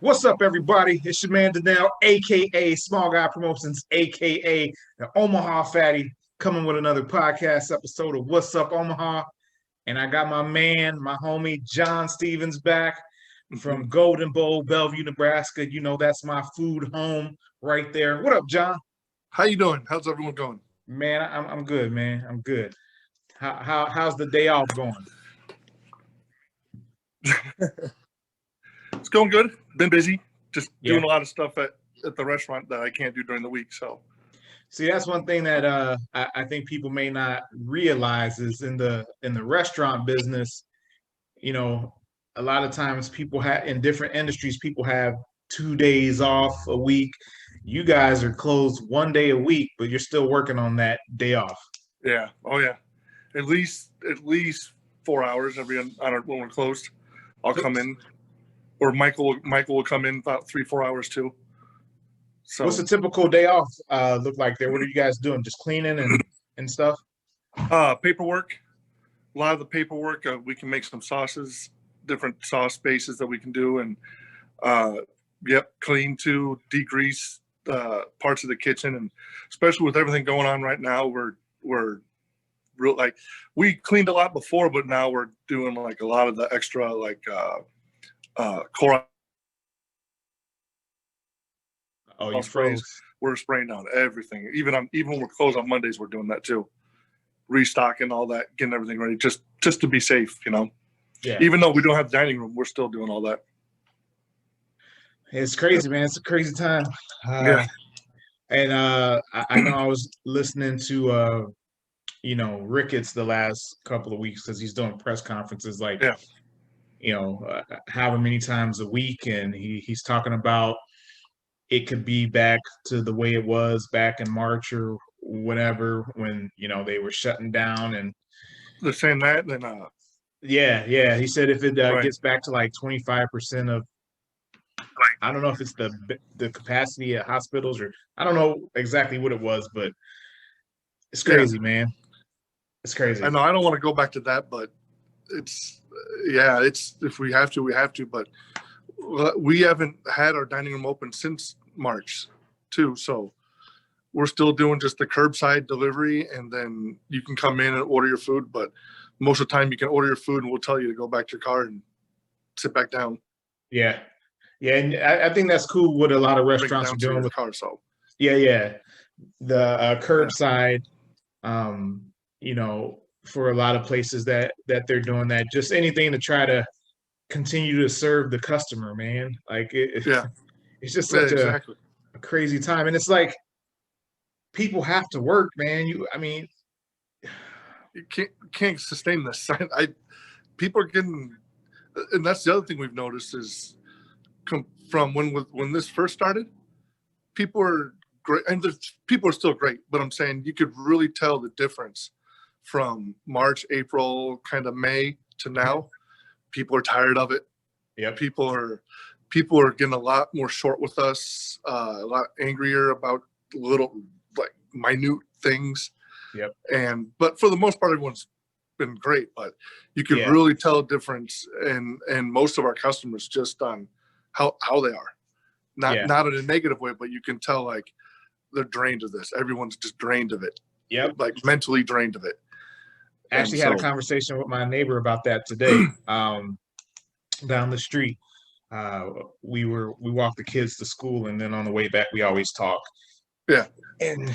What's up, everybody? It's your man Danelle, aka Small Guy Promotions, aka the Omaha Fatty, coming with another podcast episode of What's Up Omaha. And I got my man, my homie John Stevens back from Golden Bowl, Bellevue, Nebraska. You know that's my food home right there. What up, John? How you doing? How's everyone going? Man, I'm good, man. I'm good. How's the day off going? It's going good. Been busy. Just doing a lot of stuff at the restaurant that I can't do during the week. So, see, that's one thing that I think people may not realize is in the restaurant business. You know, a lot of times people have in different industries, people have 2 days off a week. You guys are closed 1 day a week, but you're still working on that day off. yeah. Oh yeah. At least 4 hours every when we're closed. I'll come in, or Michael will come in about 3-4 hours too. So what's a typical day off look like there? What are you guys doing? Just cleaning and stuff? Paperwork. A lot of the paperwork. We can make some sauces, different sauce bases that we can do, and clean too, degrease parts of the kitchen, and especially with everything going on right now, we're real, like, we cleaned a lot before, but now we're doing like a lot of the extra, like core. Oh, you sprays. We're spraying down everything. Even when we're closed on Mondays, we're doing that too. Restocking all that, getting everything ready, just to be safe, you know. Yeah. Even though we don't have dining room, we're still doing all that. It's crazy, man. It's a crazy time. And I know I was listening to Ricketts the last couple of weeks because he's doing press conferences like however many times a week, and he's talking about it could be back to the way it was back in March or whatever when they were shutting down. And they're saying that, then he said if it gets back to like 25% of, I don't know if it's the capacity at hospitals, or I don't know exactly what it was, but it's crazy, man. It's crazy. I know I don't want to go back to that, but it's if we have to, we have to. But we haven't had our dining room open since March too, so we're still doing just the curbside delivery, and then you can come in and order your food. But most of the time, you can order your food, and we'll tell you to go back to your car and sit back down. Yeah, and I think that's cool. What a lot of restaurants are doing with car. So the curbside. For a lot of places that they're doing that, just anything to try to continue to serve the customer, man. Like it's just such a crazy time, and it's like people have to work, man. You can't sustain this. People are getting, and that's the other thing we've noticed is from when this first started, people are great, and people are still great, but I'm saying you could really tell the difference from March, April, kind of May to now. People are tired of it. Yeah, people are getting a lot more short with us, a lot angrier about little, like, minute things. Yep. But for the most part, everyone's been great. But you can really tell a difference in most of our customers just on how they are. Not in a negative way, but you can tell, like, they're drained of this. Everyone's just drained of it. Yep. Like, mentally drained of it. Actually had a conversation with my neighbor about that today. Down the street, we walked the kids to school, and then on the way back we always talk. Yeah. And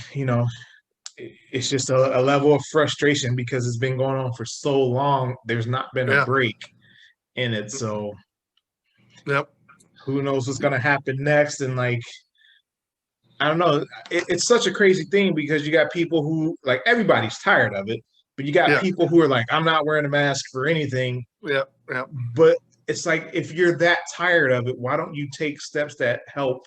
it's just a level of frustration because it's been going on for so long. There's not been a break in it. So who knows what's going to happen next? And, like, I don't know. It's such a crazy thing because you got people who, like, everybody's tired of it, but you got people who are like, I'm not wearing a mask for anything. Yeah. But it's like, if you're that tired of it, why don't you take steps that help?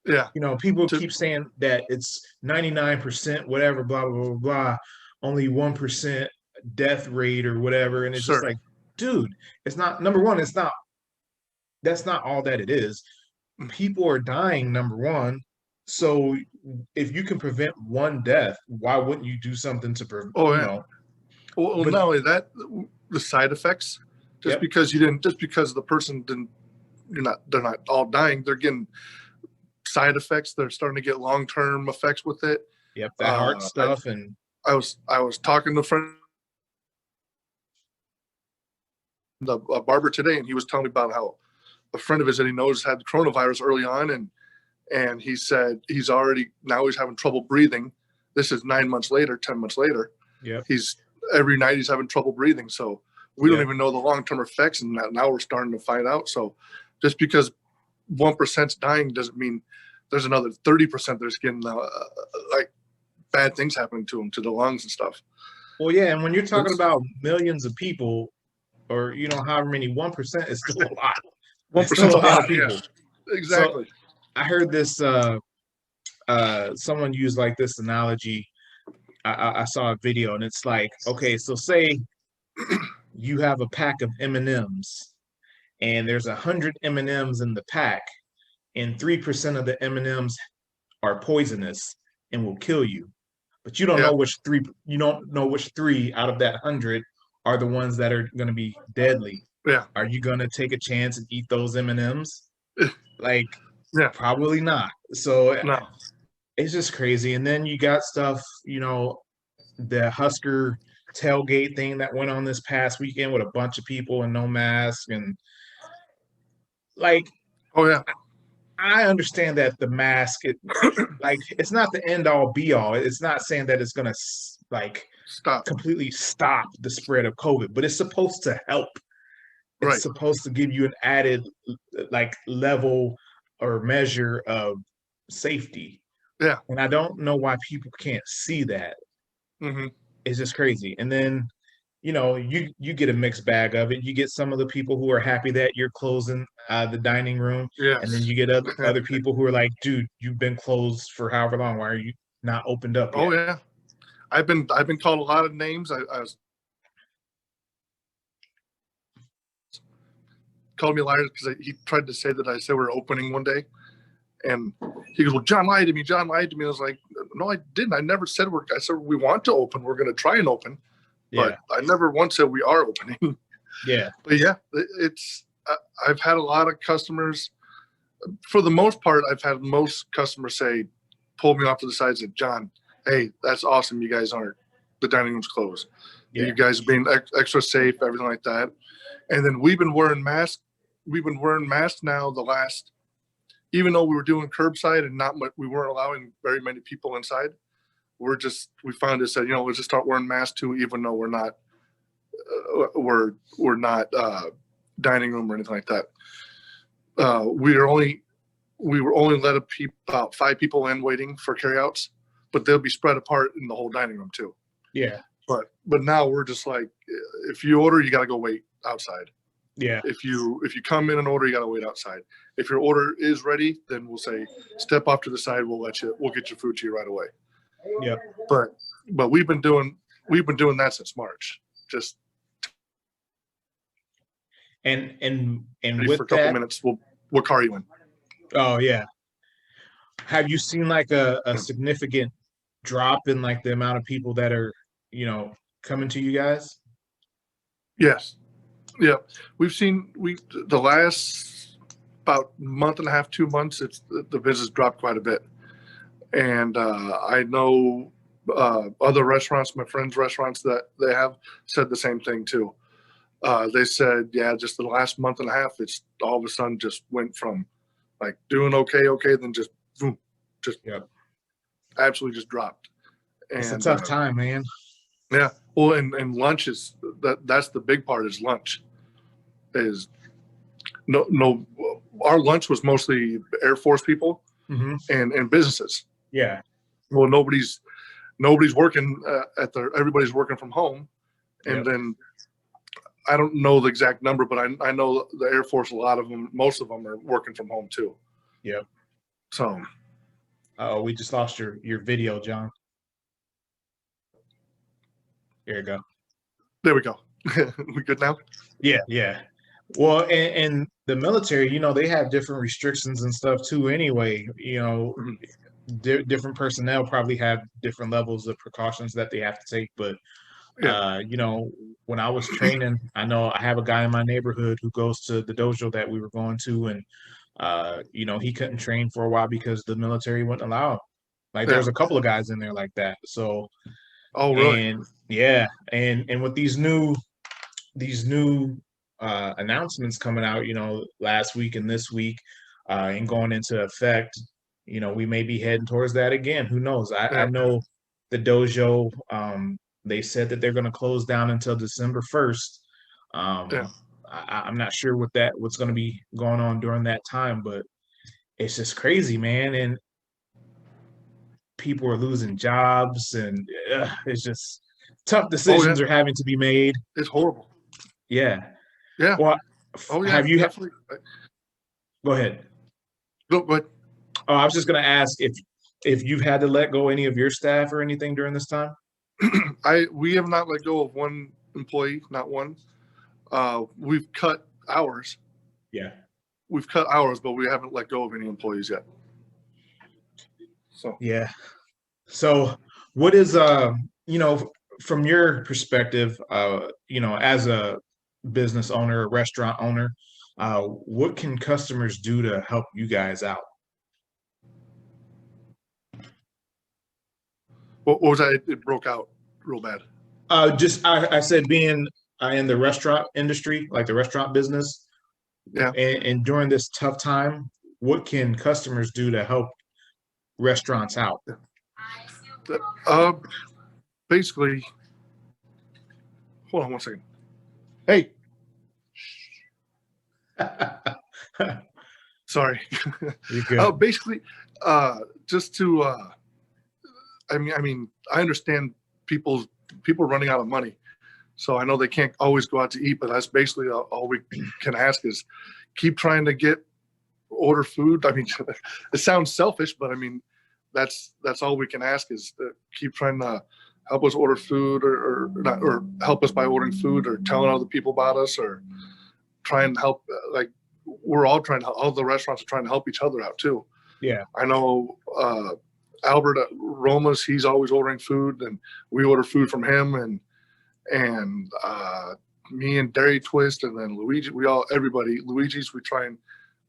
Yeah. People keep saying that it's 99%, whatever, blah, blah, blah, blah, only 1% death rate or whatever. And it's just like, dude, it's not, number one, that's not all that it is. People are dying, number one. So if you can prevent one death, why wouldn't you do something to prevent? Well, not only that, the side effects. Just because the person didn't they're not all dying. They're getting side effects. They're starting to get long-term effects with it. Yep, that heart stuff. I was talking to a friend, the barber today, and he was telling me about how a friend of his that he knows had the coronavirus early on, and he said he's having trouble breathing. This is 9 months later, 10 months later. Yeah, every night he's having trouble breathing. So we don't even know the long-term effects, and now we're starting to find out. So just because 1%'s dying doesn't mean there's another 30% that's getting like bad things happening to them, to the lungs and stuff. Well, yeah, and when you're talking about millions of people, or however many, 1% is still a lot. 1% a lot of people. Yeah, exactly. So I heard this. Someone used like this analogy. I saw a video, and it's like, okay, so say you have a pack of M&Ms, and there's 100 M&Ms in the pack, and 3% of the M&Ms are poisonous and will kill you, but you don't know which three. You don't know which 3 out of that 100 are the ones that are going to be deadly. Yeah. Are you going to take a chance and eat those M&Ms? Like, probably not. So no. It's just crazy. And then you got stuff, the Husker tailgate thing that went on this past weekend with a bunch of people and no mask, and like, oh yeah, I understand that the mask, it's not the end all be all. It's not saying that it's gonna completely stop the spread of COVID, but it's supposed to help. It's supposed to give you an added level or measure of safety. Yeah. And I don't know why people can't see that. Mm-hmm. It's just crazy. And then, you get a mixed bag of it. You get some of the people who are happy that you're closing the dining room. Yes. And then you get other people who are like, dude, you've been closed for however long. Why are you not opened up yet? Oh yeah. I've been called a lot of names. I was called me a liar because he tried to say that I said we were opening one day. And he goes, well, John lied to me. I was like, no, I didn't. I never said I said we want to open. We're going to try and open. But I never once said we are opening. Yeah. But yeah, I've had a lot of customers. For the most part, I've had most customers pull me off to the side and say, John, hey, that's awesome. You guys aren't. The dining room's closed. Yeah. You guys are being extra safe, everything like that. And then we've been wearing masks. We've been wearing masks now even though we were doing curbside and we weren't allowing very many people inside. We found it said, let's just start wearing masks too, even though we're not dining room or anything like that. We were only letting about 5 people in waiting for carryouts, but they'll be spread apart in the whole dining room too. Yeah. But now we're just like, if you order, you got to go wait outside. Yeah. If you come in and order, you got to wait outside. If your order is ready, then we'll say, step off to the side. We'll get your food to you right away. Yeah. But we've been doing that since March. Just and with for a couple minutes, what car are you in? Oh yeah. Have you seen a significant drop in the amount of people that are coming to you guys? Yes. Yeah, we've seen the last about month and a half, 2 months. The business dropped quite a bit, and I know other restaurants, my friends' restaurants that they have said the same thing too. They said, just the last month and a half, it's all of a sudden just went from doing okay, then just boom, absolutely just dropped. And it's a tough time, man. Yeah. Well, and lunch is that's the big part is lunch. Our lunch was mostly Air Force people and businesses. Yeah. Well, nobody's working everybody's working from home. And then I don't know the exact number, but I know the Air Force, most of them are working from home too. Yeah. So. Oh, we just lost your video, John. There you go. There we go. We good now? Yeah, yeah. Well, and the military, they have different restrictions and stuff too. Anyway, different personnel probably have different levels of precautions that they have to take. But Yeah. You know, when I was training, I know I have a guy in my neighborhood who goes to the dojo that we were going to, and you know, he couldn't train for a while because the military wouldn't allow him. Like there Yeah. was a couple of guys in there like that. So, Oh, really? and yeah, and with these new announcements coming out, you know, last week and this week, and going into effect, you know, we may be heading towards that again. Who knows? I Yeah. know the dojo, they said that they're going to close down until December 1st. Yeah. I'm not sure what's going to be going on during that time, but it's just crazy, man. And people are losing jobs, and it's just tough Oh, yeah. decisions are having to be made. It's horrible. Yeah. Yeah. Well, Oh, yeah. have you? Definitely. Go ahead. No, go ahead. Oh, I was just going to ask if you've had to let go any of your staff or anything during this time. We have not let go of one employee, not one. We've cut hours. Yeah. We've cut hours, but we haven't let go of any employees yet. So Yeah. So what is you know, from your perspective, you know, as a business owner, a restaurant owner, what can customers do to help you guys out? what was that? It broke out real bad. Just I said being in the restaurant industry, like the restaurant business, Yeah. and during this tough time, what can customers do to help restaurants out? Basically, hold on one second. Hey, sorry. You're good. Basically, just to, I mean, I understand people running out of money, so I know they can't always go out to eat, but that's basically all we can ask is keep trying to order food. I mean, it sounds selfish, but I mean, that's all we can ask is keep trying to help us order food or not, or help us by ordering food or telling other people about us or try and help. Like we're all all the restaurants are trying to help each other out too. Yeah. I know Albert at Roma's, he's always ordering food and we order food from him and me and Dairy Twist and then Luigi's, we try and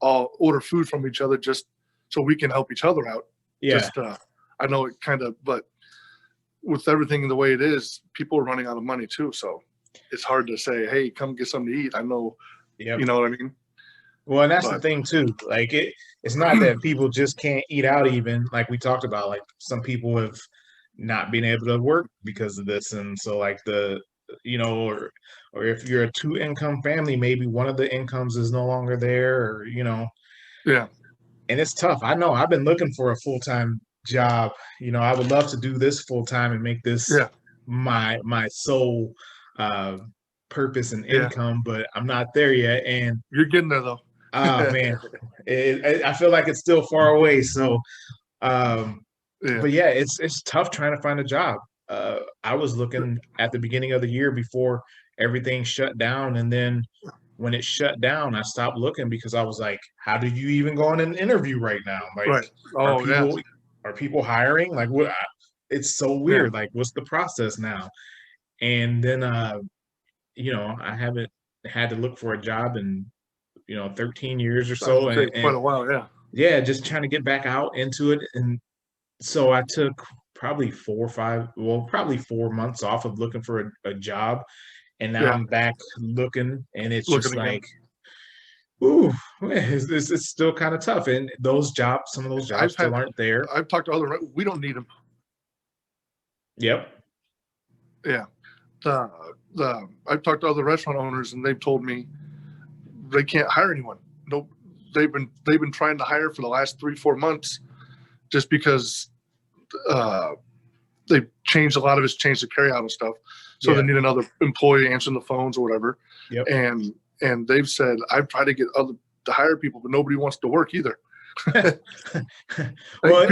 all order food from each other just so we can help each other out. Yeah. Just, I know it kind of, but with everything the way it is, people are running out of money too. So it's hard to say, hey, come get something to eat. I know, Yep. you know what I mean? Well, and that's the thing too. Like it's not that people just can't eat out even, like we talked about, like some people have not been able to work because of this. And so like you know, or if you're a 2-income family, maybe one of the incomes is no longer there, or, you know. Yeah. And it's tough. I know I've been looking for a full-time job. You know, I would love to do this full-time and make this my sole purpose and income, but I'm not there yet. And you're getting there though. Man, I feel like it's still far away. So, but yeah, it's tough trying to find a job. I was looking at the beginning of the year before everything shut down, and then when it shut down, I stopped looking because I was like, how did you even go on an interview right now? Like, right. Oh, are people hiring? Like, what? It's so weird. Like, what's the process now? And then, you know, I haven't had to look for a job in, you know, 13 years or so. And quite a while, yeah. Yeah, just trying to get back out into it. And so I took probably 4 months off of looking for a job. And now I'm back looking, and it's just like, ooh, it's still kind of tough. And some of those jobs still aren't there. I've talked to we don't need them. Yep. Yeah. I've talked to other restaurant owners, and they've told me they can't hire anyone. No, they've been trying to hire for the last 3-4 months, just because they've changed a lot of it's changed the carry out and stuff. So they need another employee answering the phones or whatever. Yep. And they've said, I've tried to get to hire people, but nobody wants to work either. Well,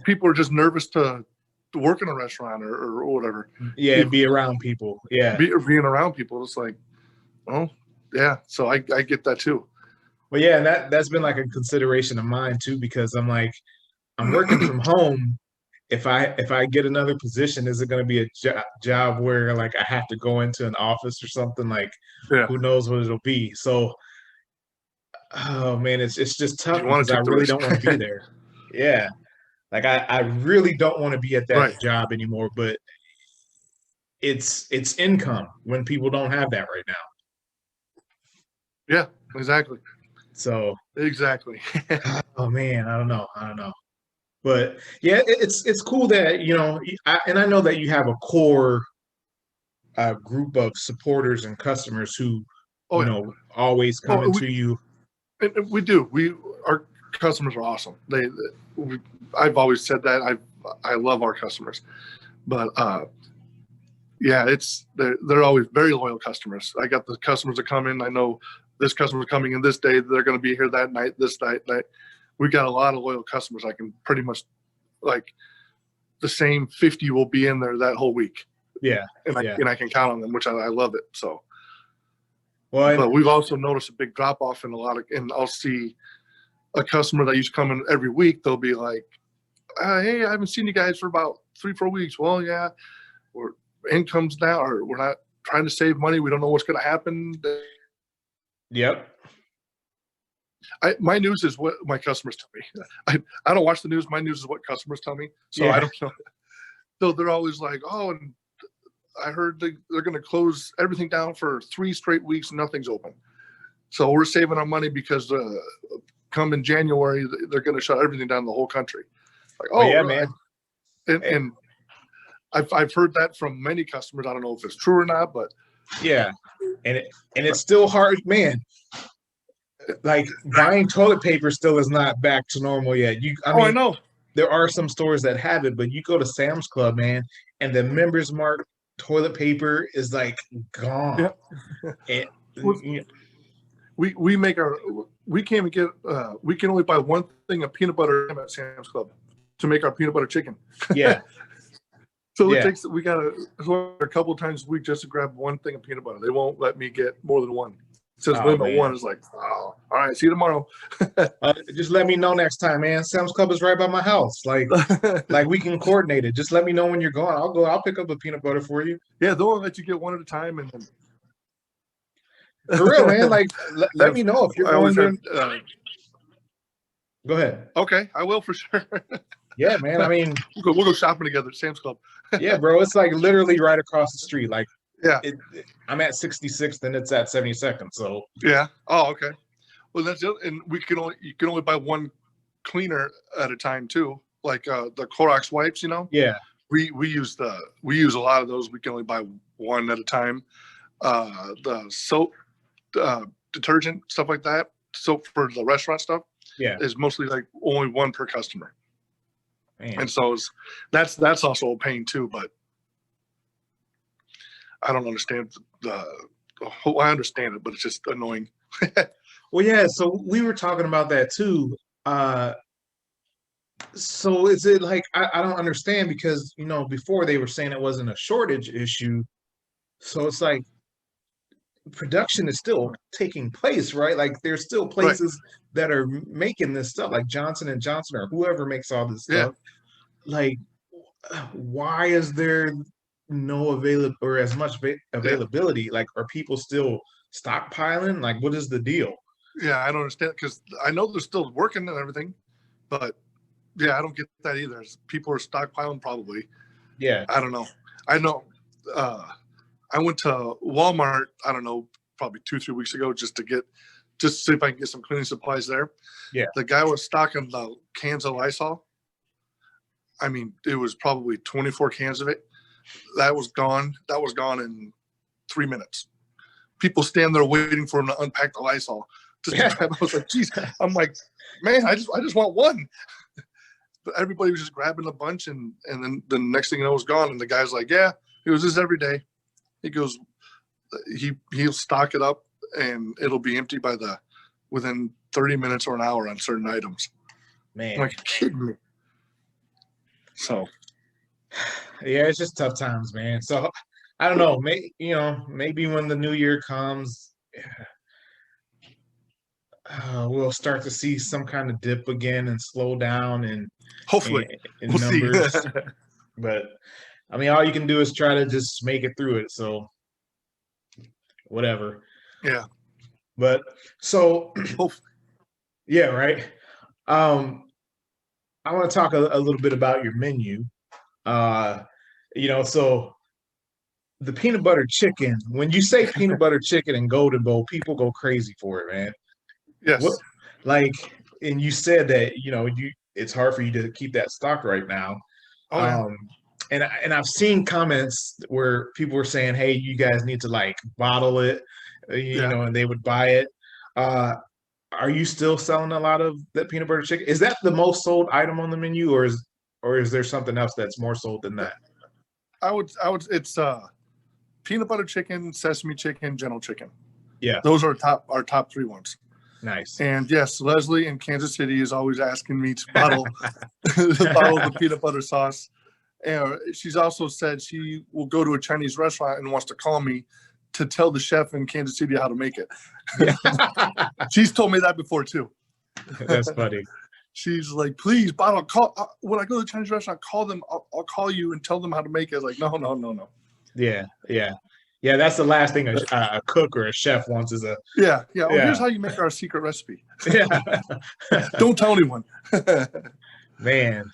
people are just nervous to work in a restaurant or whatever. Yeah, be around people. Yeah. Being around people. It's like, oh, yeah. So I get that too. Well, yeah, and that's been like a consideration of mine too, because I'm like, I'm working from home, if I get another position, is it going to be a job where like I have to go into an office or something? Like, Yeah. who knows what it'll be? So, oh man, it's just tough You want because to I take the really risk. don't want to be there. Yeah, like I really don't want to be at that Right. job anymore. But it's income when people don't have that right now. Yeah, exactly. So, Exactly. oh man, I don't know. But yeah, it's cool that and I know that you have a core group of supporters and customers who Oh yeah. always coming Oh, to you. we do. Our customers are awesome. I've always said that. I love our customers, but yeah, they're always very loyal customers. I got the customers that come in. I know this customer's coming in this day. They're going to be here that night. This night. We got a lot of loyal customers. I can pretty much like the same 50 will be in there that whole week. Yeah, and I can count on them, which I love it. So, well, but we've also noticed a big drop off in and I'll see a customer that used to come in every week. They'll be like, "Hey, I haven't seen you guys for about 3-4 weeks." Well, yeah, we're income's down, or we're not trying to save money. We don't know what's going to happen. yep. My news is what my customers tell me. I don't watch the news. My news is what customers tell me. So Yeah. I don't know. So they're always like, "Oh, and I heard they're going to close everything down for 3 straight weeks. Nothing's open. So we're saving our money because come in January, they're going to shut everything down in the whole country." Like, Oh yeah, really? man. And I've heard that from many customers. I don't know if it's true or not, but Yeah, and it's still hard, man. Like buying toilet paper still is not back to normal yet. I know. There are some stores that have it, but you go to Sam's Club, man, and the Members Mark toilet paper is like gone. Yeah. And, We can't even get we can only buy one thing of peanut butter at Sam's Club to make our peanut butter chicken. yeah, So yeah. we gotta a couple of times a week just to grab one thing of peanut butter. They won't let me get more than one. It says limit one. Is like, oh, all right, see you tomorrow. Just let me know next time, man. Sam's Club is right by my house. Like we can coordinate it. Just let me know when you're going. I'll pick up a peanut butter for you. Yeah, they'll let you get one at a time, and then for real, man. Like let me know if you're going to. Go ahead. Okay, I will for sure. Yeah, man. I mean, we'll go shopping together at Sam's Club. Yeah, bro. It's like literally right across the street. Like, yeah, I'm at 66th and it's at 72nd. So yeah. Oh, okay. Well, that's it. And you can only buy one cleaner at a time too, like the Clorox wipes. Yeah. We use a lot of those. We can only buy one at a time. The soap, detergent, stuff like that. Soap for the restaurant stuff. Yeah. Is mostly like only one per customer. Man. And so that's also a pain too, but I don't understand the whole. I understand it, but it's just annoying. Well, yeah. So we were talking about that too. So is it like I don't understand because before they were saying it wasn't a shortage issue, so it's like production is still taking place, right? Like there's still places that are making this stuff, like Johnson and Johnson or whoever makes all this stuff. Like, why is there no available or as much availability? Like, are people still stockpiling? Like, what is the deal? Yeah, I don't understand because I know they're still working and everything, but yeah, I don't get that either. People are stockpiling probably. Yeah, I don't know. I know. I went to Walmart, I don't know, probably 2-3 weeks ago just to see if I can get some cleaning supplies there. Yeah. The guy was stocking the cans of Lysol. I mean, it was probably 24 cans of it. That was gone. That was gone in 3 minutes. People stand there waiting for him to unpack the Lysol. I was like, geez. I'm like, man, I just want one. But everybody was just grabbing a bunch, and then the next thing you know, it was gone. And the guy's like, yeah, it was this every day. He goes, he'll stock it up, and it'll be empty within 30 minutes or an hour on certain items. Man, I'm like, kidding me. So, yeah, it's just tough times, man. So I don't know. Maybe when the new year comes, we'll start to see some kind of dip again and slow down, and Hopefully, in we'll see. numbers. But I mean, all you can do is try to just make it through it. So whatever. Yeah. But so Hopefully. yeah, right. I want to talk a little bit about your menu. So the peanut butter chicken, when you say peanut butter chicken and golden bowl, people go crazy for it, man. Yes. What, like, and you said that, it's hard for you to keep that stock right now. Oh, yeah. And I've seen comments where people were saying, hey, you guys need to like bottle it, and they would buy it. Are you still selling a lot of that peanut butter chicken? Is that the most sold item on the menu, or is there something else that's more sold than that? I would it's peanut butter chicken, sesame chicken, General chicken. Yeah. Those are our top 3 ones. Nice. And yes, Leslie in Kansas City is always asking me to bottle the peanut butter sauce. And she's also said she will go to a Chinese restaurant and wants to call me to tell the chef in Kansas City how to make it. She's told me that before too. That's funny. She's like, please bottle. When I go to the Chinese restaurant, call them. I'll call you and tell them how to make it. I was like, no. Yeah. That's the last thing a cook or a chef wants is a yeah. Oh, here's how you make our secret recipe. Yeah. Don't tell anyone. Man.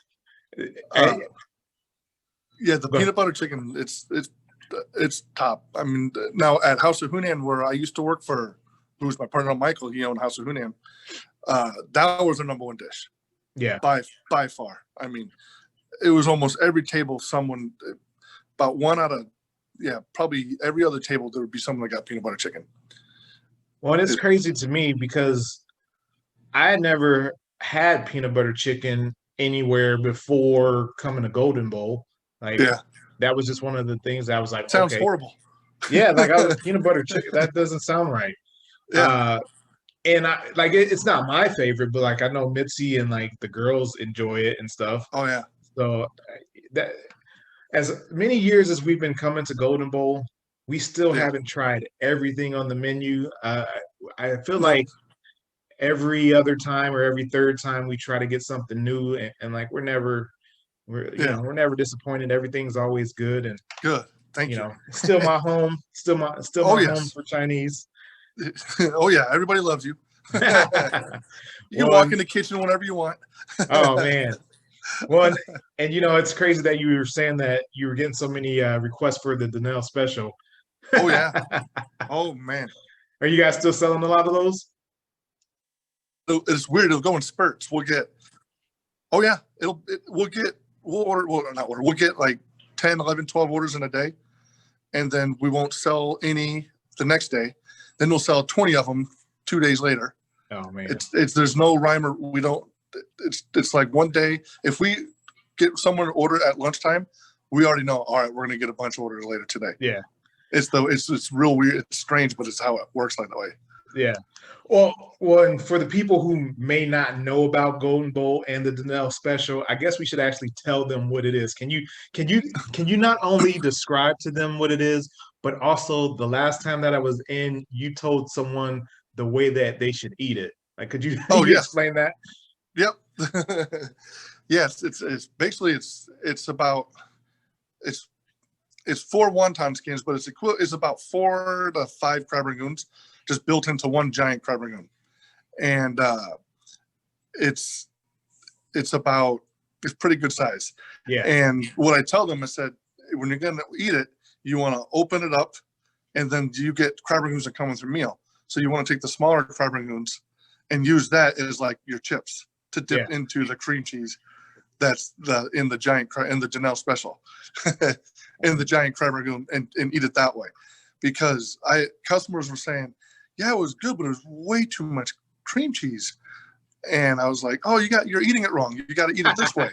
The peanut butter chicken, it's top. I mean, now at House of Hunan, where I used to work for, who's my partner Michael, he owned House of Hunan. That was the number 1 dish. Yeah. By far. I mean, it was almost every table about 1 out of probably every other table there would be someone that got peanut butter chicken. Well, and it's crazy to me because I had never had peanut butter chicken anywhere before coming to Golden Bowl. Like, that was just one of the things I was like, sounds horrible. Yeah, like I was peanut butter chicken. That doesn't sound right. Yeah. And I like it's not my favorite, but like I know Mitzi and like the girls enjoy it and stuff. Oh yeah. So that as many years as we've been coming to Golden Bowl, we still haven't tried everything on the menu. I feel like every other time or every third time we try to get something new, and like we're never disappointed. Everything's always good and good. Thank you. Still my home. Still my home for Chinese. Oh yeah, everybody loves you. You can walk in the kitchen whenever you want. Oh man. Well, and it's crazy that you were saying that you were getting so many requests for the Danelle Special. Oh yeah. Oh man. Are you guys still selling a lot of those? It's weird. It'll go in spurts. We'll get. Oh yeah. We'll get like 10, 11, 12 orders in a day, and then we won't sell any the next day. Then we'll sell 20 of them 2 days later. Oh man. It's there's no rhyme or we don't. It's like one day. If we get someone to order at lunchtime, we already know. All right, we're gonna get a bunch of orders later today. Yeah. It's real weird. It's strange, but it's how it works like that way. Yeah. Well, and for the people who may not know about Golden Bowl and the Danelle Special, I guess we should actually tell them what it is. Can you not only describe to them what it is, but also the last time that I was in, you told someone the way that they should eat it. Like, could you explain that? Yep. Yes, it's basically it's about it's 4 wonton skins, but it's about 4 to 5 crab rangoons just built into one giant crab rangoon, and it's pretty good size. Yeah. And what I tell them, I said, when you're gonna eat it, you want to open it up, and then you get crab rangoons that come with your meal. So you want to take the smaller crab rangoons and use that as like your chips to dip into the cream cheese that's in the Danelle Special in the giant crab rangoon and eat it that way. Because customers were saying, yeah, it was good, but it was way too much cream cheese. And I was like, oh, you're eating it wrong. You got to eat it this way.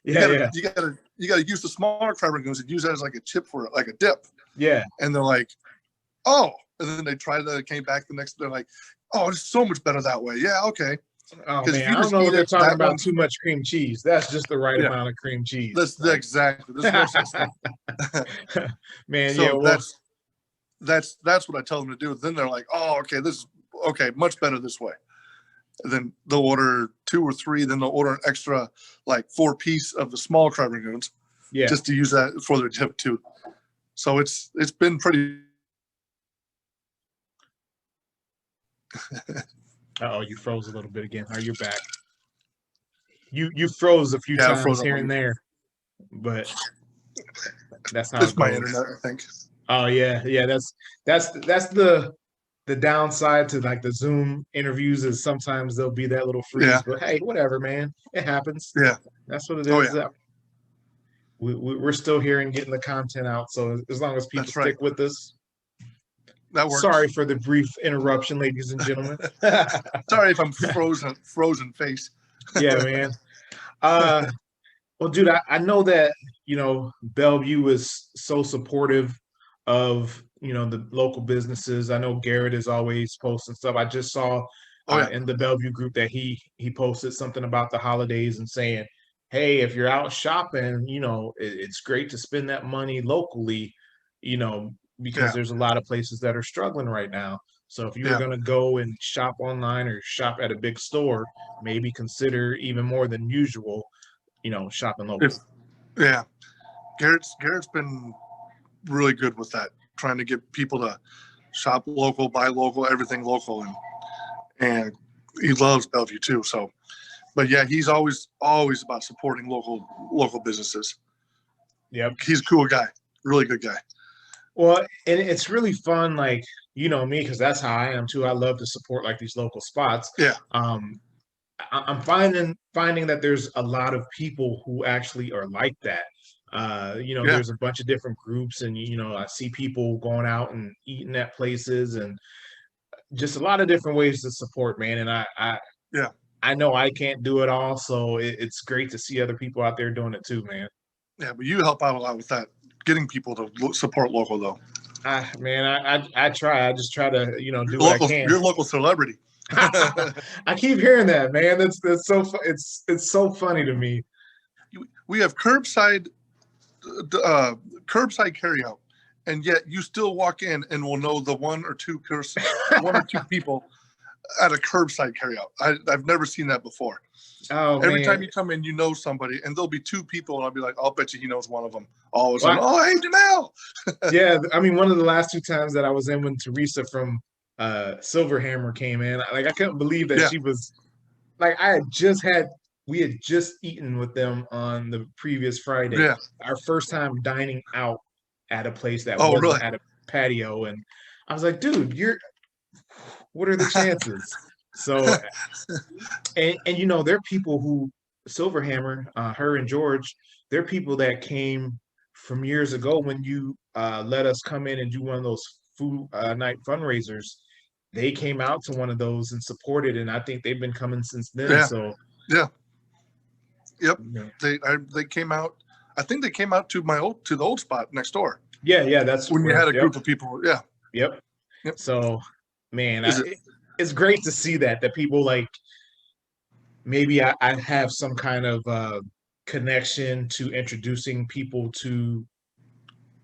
You got to use the smaller crab rangoons and use that as like a chip for it, like a dip. Yeah. And they're like, oh, and then they tried that. Came back the next. They're like, oh, it's so much better that way. Yeah, okay. Oh man, I don't know if they're talking about too much cream cheese. That's just the right amount of cream cheese. That's exactly. There's no such thing. Man, so that's what I tell them to do. Then they're like, oh, okay, this is okay, much better this way. and then they'll order 2 or 3, then they'll order an extra like 4-piece of the small crab rangoons, just to use that for their tip too. So it's been pretty. Oh, you froze a little bit again. Are you back? You froze a few times here and there, but that's how it's it goes. My internet, I think. Oh yeah, that's the downside to like the Zoom interviews is sometimes there'll be that little freeze. But hey, whatever, man, it happens. Yeah, that's what it is. We're still here and getting the content out. So as long as people stick with us. That works. Sorry for the brief interruption, ladies and gentlemen. Sorry if I'm frozen face. Yeah, man. Well, dude, I know that, Bellevue is so supportive of, the local businesses. I know Garrett is always posting stuff. I just saw in the Bellevue group that he posted something about the holidays and saying, hey, if you're out shopping, it's great to spend that money locally, because there's a lot of places that are struggling right now. So if you're going to go and shop online or shop at a big store, maybe consider even more than usual, shopping local. Garrett's been really good with that, trying to get people to shop local, buy local, everything local, and he loves Bellevue too. So, but yeah, he's always about supporting local businesses. Yep, he's a cool guy, really good guy. Well, and it's really fun, like, me, because that's how I am too. I love to support like these local spots. Yeah. I'm finding that there's a lot of people who actually are like that. There's a bunch of different groups, and I see people going out and eating at places, and just a lot of different ways to support, man. And I know I can't do it all, so it's great to see other people out there doing it too, man. Yeah, but you help out a lot with that, getting people to support local though. I try. I just try to do what I can. You're a local celebrity. I keep hearing that, man. That's so it's so funny to me. We have curbside carryout, and yet you still walk in and will know the one or two people at a curbside carryout. I've never seen that before. Oh, every time you come in, you know somebody, and there'll be 2 people, and I'll be like, I'll bet you he knows one of them. All of a sudden, oh, hey, Danelle. Yeah, I mean, one of the last 2 times that I was in when Teresa from Silverhammer came in, like I couldn't believe that she was like, we had just eaten with them on the previous Friday. Yeah. Our first time dining out at a place that wasn't at a patio, and I was like, dude, what are the chances? So, and they're people who Silverhammer, her and George, they're people that came from years ago when you let us come in and do one of those food night fundraisers. They came out to one of those and supported, and I think they've been coming since then. Yeah. So yep. They came out. I think they came out to the old spot next door. Yeah, that's when you had a group of people. Yeah. Yep. So, man, it's great to see that people like, maybe I have some kind of connection to introducing people to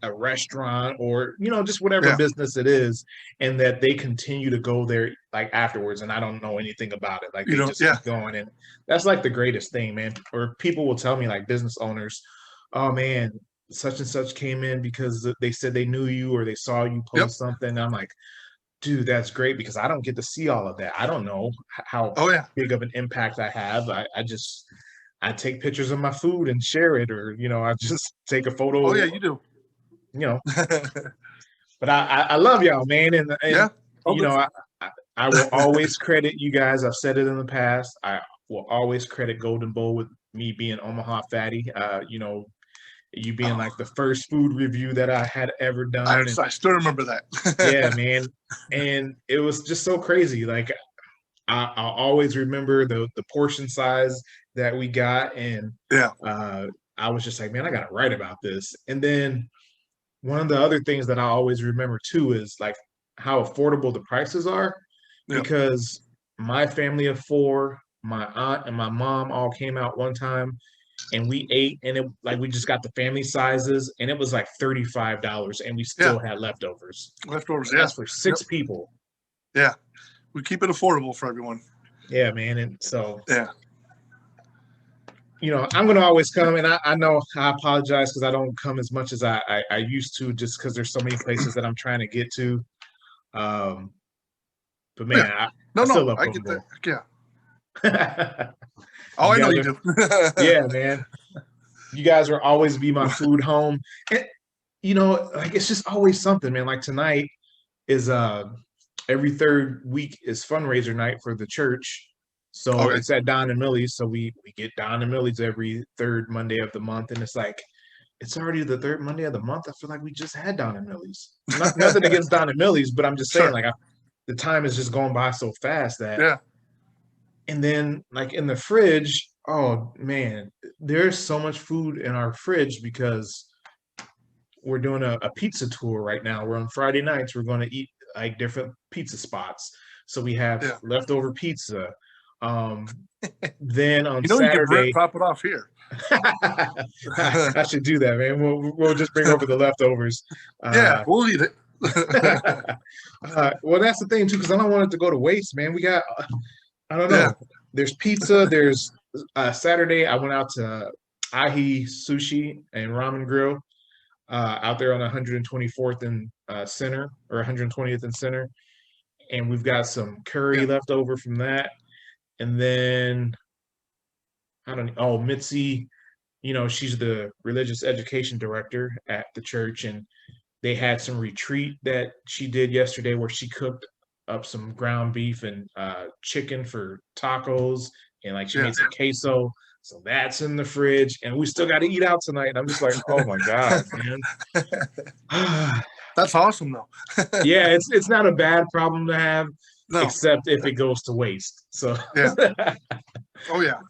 a restaurant or just whatever business it is, and that they continue to go there like afterwards, and I don't know anything about it, like they just keep going, and that's like the greatest thing, man. Or people will tell me, like business owners, oh man, such and such came in because they said they knew you or they saw you post something. And I'm like, dude, that's great, because I don't get to see all of that. I don't know how big of an impact I have. I take pictures of my food and share it, or I just take a photo. Oh yeah, you do. But I love y'all, man, and I will always credit you guys. I've said it in the past. I will always credit Golden Bowl with me being Omaha Fatty. You being like the first food review that I had ever done. I still remember that. Yeah, man. And it was just so crazy. Like I'll always remember the portion size that we got. And I was just like, man, I got to write about this. And then one of the other things that I always remember too is like how affordable the prices are, because my family of 4, my aunt and my mom all came out one time, and we ate, and we just got the family sizes, and it was like $35, and we still had leftovers. Leftovers, that's for 6 people. Yeah, we keep it affordable for everyone. Yeah, man. And so, Yeah. I'm going to always come, and I know I apologize because I don't come as much as I used to, just because there's so many places that I'm trying to get to. Um, but Yeah. man, I still No, love I get that. football. Yeah. Oh, You I know guys you are, do. yeah, man. You guys will always be my food home. And, like it's just always something, man. Like tonight is every third week is fundraiser night for the church. So Okay. it's at Don and Millie's. So we get Don and Millie's every third Monday of the month. And it's like, it's already the third Monday of the month. I feel like we just had Don and Millie's. Nothing against Don and Millie's, but I'm just saying, Sure. like, the time is just going by so fast that. Yeah. And then, like in the fridge, oh man, there's so much food in our fridge because we're doing a pizza tour right now. We're on Friday nights. We're going to eat like different pizza spots. So we have Yeah. leftover pizza. Um, then on You can Saturday, drop it off here. I should do that, man. We'll just bring over the leftovers. Yeah, we'll eat it. Well, that's the thing too, because I don't want it to go to waste, man. We got, I don't know. Yeah. There's pizza. There's Saturday. I went out to Ahi Sushi and Ramen Grill out there on 124th and Center, or 120th and Center, and we've got some curry left over from that. And then I don't know. Oh, Mitzi, she's the religious education director at the church, and they had some retreat that she did yesterday where she cooked up some ground beef and chicken for tacos, and like she made some queso. So that's in the fridge, and we still got to eat out tonight. And I'm just like, oh my god, man. That's awesome, though. Yeah, it's not a bad problem to have, No. except if it goes to waste. So Yeah. Oh yeah.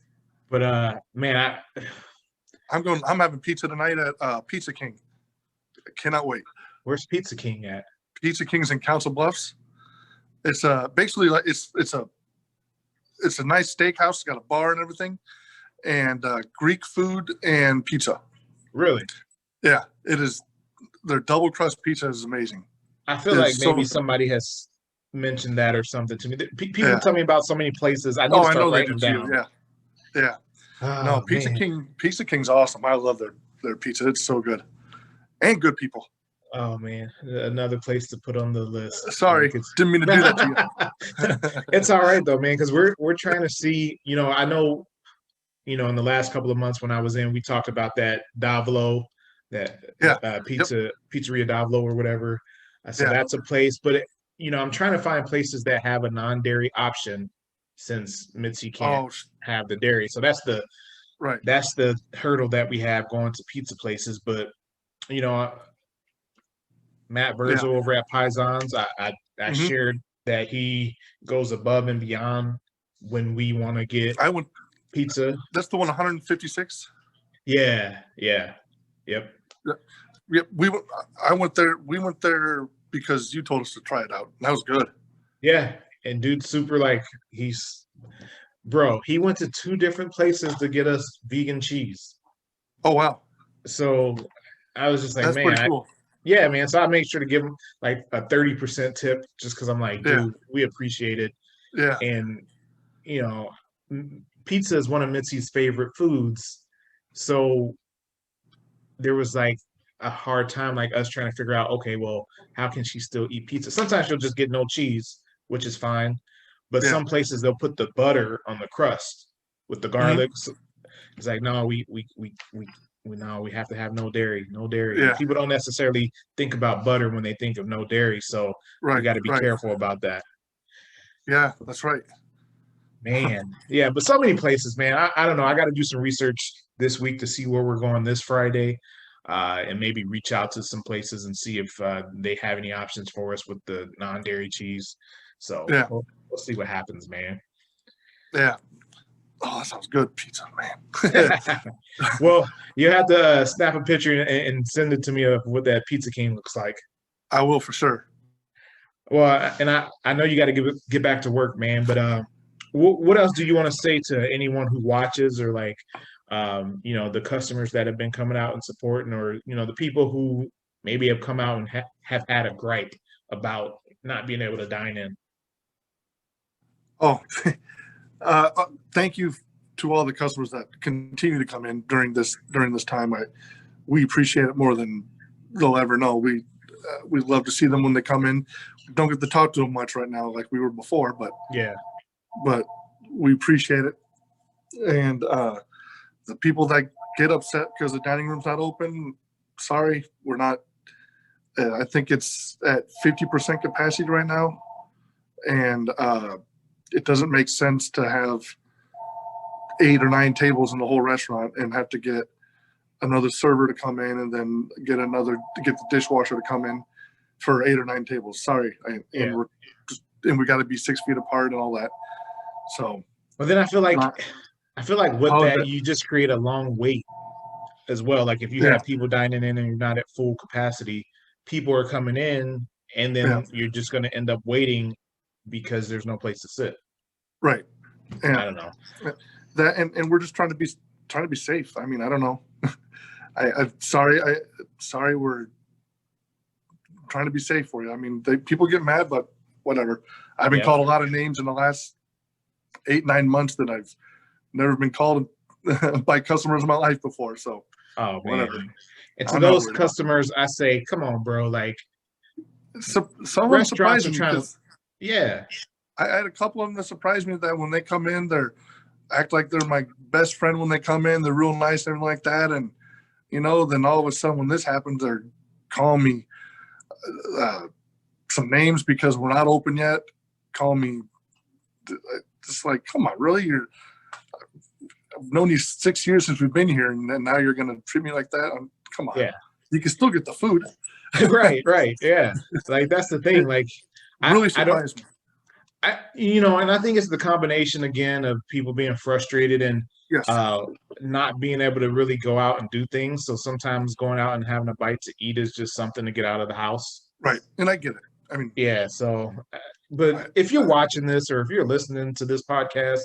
But man, I'm having pizza tonight at Pizza King. I cannot wait. Where's Pizza King at? Pizza King's in Council Bluffs. It's basically like it's a nice steakhouse. It's got a bar and everything, and Greek food and pizza. Really? Yeah, it is. Their double crust pizza is amazing. I feel like maybe somebody has mentioned that or something to me. People tell me about so many places. I need to start writing them down. Yeah. Oh, no, Pizza King's awesome. I love their pizza. It's so good, and good people. Oh man, another place to put on the list. Sorry, didn't mean to do that to you. It's all right though, man, because we're trying to see. I know, in the last couple of months when I was in, we talked about that Davlo, that Pizzeria Davlo or whatever. So that's a place, but I'm trying to find places that have a non-dairy option, since Mitzi can't have the dairy. So that's the hurdle that we have going to pizza places. But Matt Verzo over at Paisans, I shared that he goes above and beyond when we want to get pizza. That's the one 156. Yeah. Yep. We went there because you told us to try it out. And that was good. Yeah, and dude's super, like, he went to 2 different places to get us vegan cheese. Oh wow. So I was just like, that's pretty cool. Yeah, man. So I made sure to give him like a 30% tip, just because I'm like, dude, we appreciate it. Yeah. And pizza is one of Mitzi's favorite foods. So there was like a hard time, like us trying to figure out, okay, well, how can she still eat pizza? Sometimes she'll just get no cheese, which is fine. But some places they'll put the butter on the crust with the garlic. So it's like, no, we have to have no dairy. Yeah. People don't necessarily think about butter when they think of no dairy, so we got to be careful about that. Yeah, that's right. Man, yeah, but so many places, man. I don't know. I got to do some research this week to see where we're going this Friday, and maybe reach out to some places and see if they have any options for us with the non-dairy cheese. So we'll see what happens, man. Yeah. Oh, that sounds good, pizza, man. Well, you have to snap a picture and send it to me of what that Pizza King looks like. I will, for sure. Well, and I know you got to get back to work, man. But what else do you want to say to anyone who watches, or like, the customers that have been coming out and supporting, or the people who maybe have come out and have had a gripe about not being able to dine in? Oh, Thank you to all the customers that continue to come in during this time. We appreciate it more than they'll ever know. We love to see them when they come in. Don't get to talk to them much right now like we were before, but we appreciate it. And the people that get upset because the dining room's not open, sorry, we're not. I think it's at 50% capacity right now, and it doesn't make sense to have 8 or 9 tables in the whole restaurant and have to get another server to come in and then get the dishwasher to come in for 8 or 9 tables. Sorry, and we got to be 6 feet apart and all that. So, but then I feel like with that you just create a long wait as well. Like if you have people dining in and you're not at full capacity, people are coming in, and then you're just going to end up waiting because there's no place to sit. Right. And I don't know that, and we're just trying to be safe. I mean, I don't know. I'm sorry. We're trying to be safe for you. I mean, people get mad, but whatever. I've been called a lot of names in the last 8-9 months that I've never been called by customers in my life before. So, whatever. And to those customers, I say, come on, bro. Like, someone surprised me because I had a couple of them that surprised me that when they come in, they act like they're my best friend when they come in. They're real nice, everything like that. And, then all of a sudden when this happens, they're calling me some names because we're not open yet. Call me just like, come on, really? I've known you 6 years since we've been here, and then now you're going to treat me like that? Come on. Yeah. You can still get the food. Right. Yeah. Like, that's the thing. Like, really surprised me. And I think it's the combination again of people being frustrated and not being able to really go out and do things. So sometimes going out and having a bite to eat is just something to get out of the house. Right. And I get it. I mean, So, but if you're watching this or if you're listening to this podcast,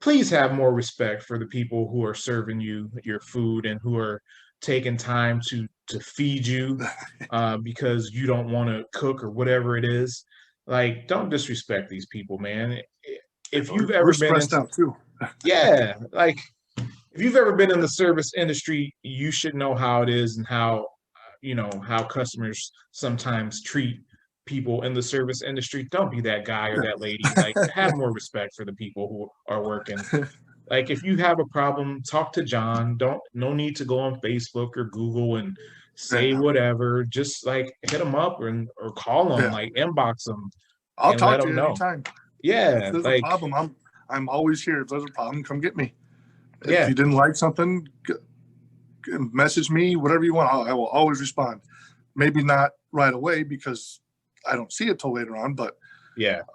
please have more respect for the people who are serving you your food and who are taking time to feed you because you don't want to cook or whatever it is. Like, don't disrespect these people, man. If you've ever been out too. Like if you've ever been in the service industry, you should know how it is and how how customers sometimes treat people in the service industry. Don't be that guy or that lady. Like, have more respect for the people who are working. Like, if you have a problem, talk to John. No need to go on Facebook or Google and say whatever. Just like hit them up or call them, like inbox them. I'll talk to you anytime. Yeah, if there's a problem, I'm always here. If there's a problem, come get me. If you didn't like something, message me, whatever you want. I will always respond. Maybe not right away because I don't see it till later on, but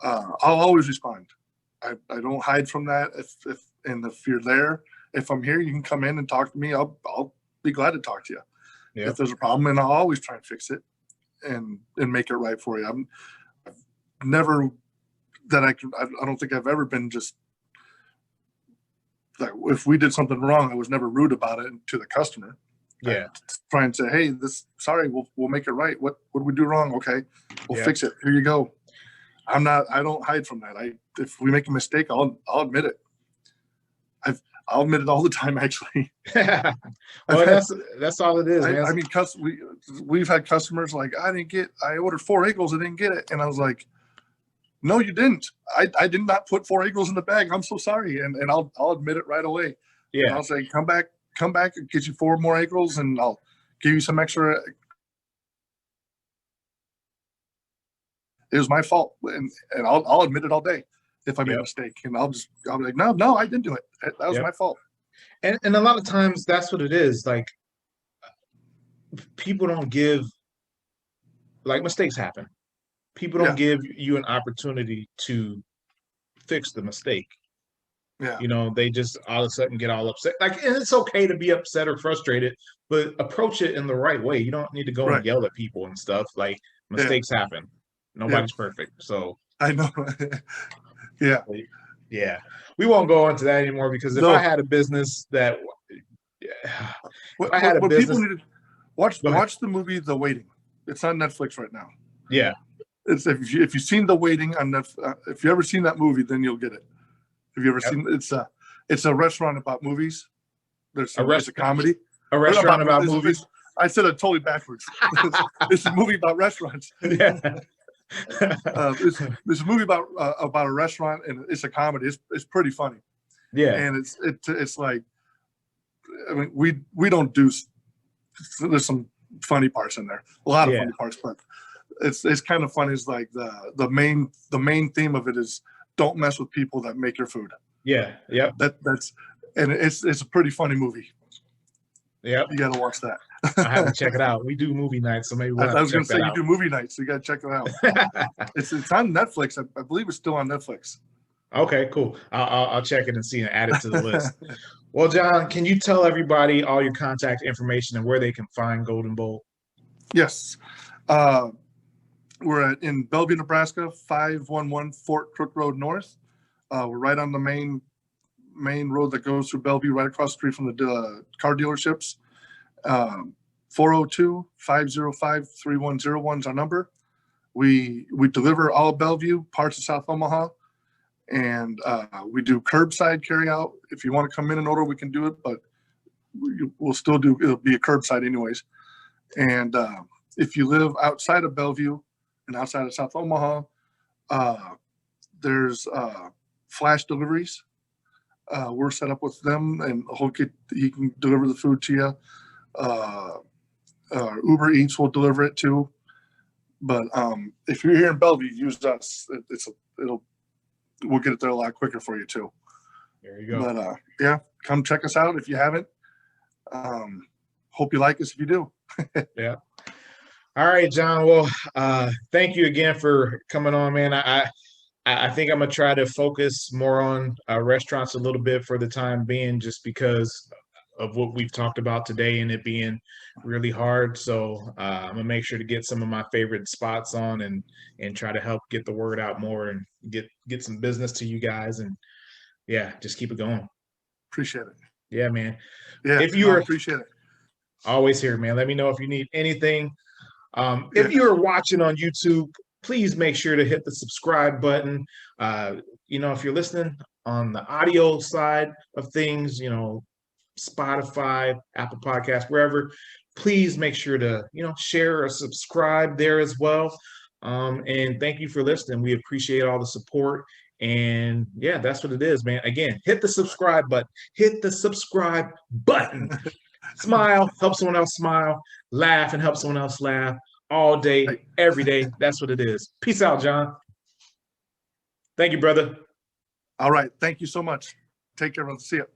I'll always respond. I don't hide from that. If you're there, if I'm here, you can come in and talk to me. I'll be glad to talk to you. If there's a problem, and I'll always try and fix it and make it right for you. I've never I don't think I've ever been just like, if we did something wrong, I was never rude about it to the customer. I try and say, hey, sorry, we'll make it right. What did we do wrong? Okay, we'll fix it. Here you go. I don't hide from that. If we make a mistake, I'll admit it. I'll admit it all the time, actually. Well, that's all it is, man. I mean, we've had customers like, I ordered 4 egg rolls, I didn't get it. And I was like, no, you didn't. I did not put 4 egg rolls in the bag. I'm so sorry. And I'll admit it right away. Yeah. And I'll say, come back and get you 4 more egg rolls, and I'll give you some extra. It was my fault. And I'll admit it all day if I made a mistake. And I'll be like, no, I didn't do it. That was my fault. And a lot of times that's what it is. Like, people don't give, like, mistakes happen. People don't give you an opportunity to fix the mistake. Yeah. They just all of a sudden get all upset. Like, and it's okay to be upset or frustrated, but approach it in the right way. You don't need to go and yell at people and stuff. Like, mistakes happen. Nobody's perfect. So I know. Yeah. We won't go into that anymore because if I had a business that people need to watch the movie The Waiting. It's on Netflix right now. Yeah. It's if you've seen The Waiting on Netflix, if you ever seen that movie, then you'll get it. Have you ever seen? It's a restaurant about movies. It's a comedy. A restaurant about movies. I said it totally backwards. It's a movie about restaurants. Yeah. It's a movie about a restaurant, and it's a comedy. It's pretty funny. Yeah. And it's like, I mean, we don't do. There's some funny parts in there, a lot of funny parts, but it's kind of funny. It's like the main theme of it is don't mess with people that make your food. Yeah. Yep. And it's a pretty funny movie. Yep. You got to watch that. I have to check it out. We do movie nights, so maybe we'll I was going to say you do movie nights, so you got to check it out. It's on Netflix. I believe it's still on Netflix. Okay, cool. I'll check it and see and add it to the list. Well, John, can you tell everybody all your contact information and where they can find Golden Bowl? Yes. We're in Bellevue, Nebraska, 511 Fort Crook Road North. We're right on the main road that goes through Bellevue, right across the street from the car dealerships. 402-505-3101 is our number. We deliver all of Bellevue, parts of South Omaha, and we do curbside carry out. If you want to come in and order, we can do it, but we'll still do, it'll be a curbside anyways. And if you live outside of Bellevue and outside of South Omaha, there's flash deliveries. We're set up with them, and he can deliver the food to you. Uber Eats will deliver it too. But if you're here in Bellevue, use us. We'll get it there a lot quicker for you too. There you go. But yeah, come check us out if you haven't. Hope you like us if you do. Yeah. All right, John. Well, thank you again for coming on, man. I think I'm gonna try to focus more on restaurants a little bit for the time being, just because of what we've talked about today and it being really hard. So I'm gonna make sure to get some of my favorite spots on and try to help get the word out more and get some business to you guys, and yeah, just keep it going. Appreciate it. Yeah, man. Yeah, appreciate it. Always here, man. Let me know if you need anything. If you're watching on YouTube, please make sure to hit the subscribe button. If you're listening on the audio side of things, Spotify, Apple Podcasts, wherever, please make sure to, share or subscribe there as well. And thank you for listening. We appreciate all the support. And yeah, that's what it is, man. Again, hit the subscribe button. Hit the subscribe button. Smile, help someone else smile. Laugh and help someone else laugh. All day, every day. That's what it is. Peace out, John. Thank you, brother. All right. Thank you so much. Take care, everyone. See you.